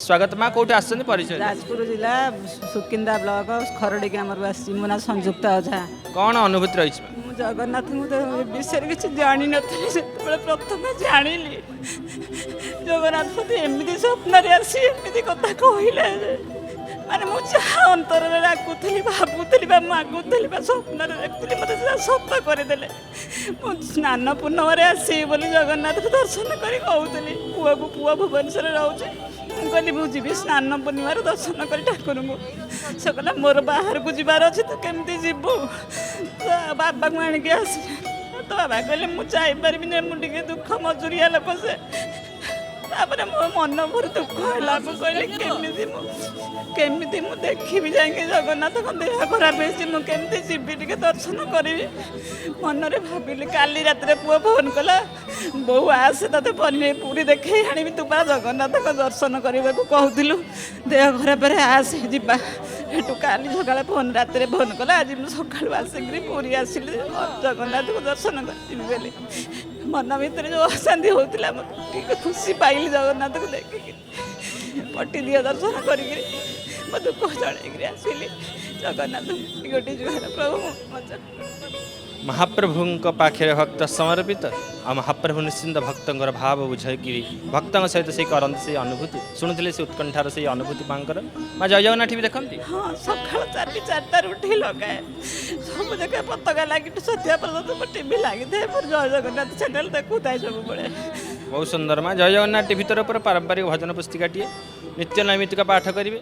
स्वागत माँ कौटे आसछन् परिचय जाजपुर जिला सुकिंदा ब्लॉक खरड़ी के आमर आसी मो ना संयुक्त ओझा कौन अनुभूति रही मु जगन्नाथ मु तो विषय किसी जानी नथली से प्रथम जानिली जगन्नाथ पति एमती स्वप्न आसी एमती कथा कहले माने मु अंतर डाकुली भावुली मागुली स्वप्न देखुली मत सत करदे मु स्नान पूर्णम आसि बोली जगन्नाथ को दर्शन कर कहूली पुआ को पुआ भुवनेश्वर रोचे कहली मुझे स्नान पूर्णिमार दर्शन कर ठाकुर को से कहला मोर बाहर को जबार अच्छे तू केमती जीवु बाबा को आणिक आस तो बाबा कहले मुझे जापारि मुझे दुख मजुरिया लोक से तापर मो मन भर दुख है कहली केमी मु देखी जाए जगन्नाथ देह खराब होमती जीवी टे दर्शन करी मन में भाविली काली रात पुआ फोन कला बो आसे ते पूरी देखे आनी तू बा जगन्नाथ दर्शन करने को कहूलु देह खराब आसे जा हेटू काली सका फोन रात फोन कला आज मुझे सका आसिक पूरी आसिली जगन्नाथ को दर्शन करी मन भितर जो अशांति होता मत खुशी पाइली जगन्नाथ को देखिक पटी दिया दर्शन करी मो दुख चढ़े आसली जगन्नाथ गोटे जुआर प्रभु मजा महाप्रभु पाखे भक्त समर्पित आ महाप्रभु निश्चिंत भक्तर भाव बुझाई भक्त सहित से करते से अनुभूति शुणुले से उत्कंठार से अनुभूति मांकर माँ जय जगन्नाथ भी देखती हाँ सका 4:04 उठी लगाए सब जगह पताका लगी सत्या पर्यटन टीवी लगी जय जगन्नाथ चैनल देखू था सब बड़े बहुत सुंदर माँ जय जगन्नाथ टीवी तरफ पारंपरिक भजन पुस्तिकाटे नित्य नैमित्तिक पाठ करेंगे।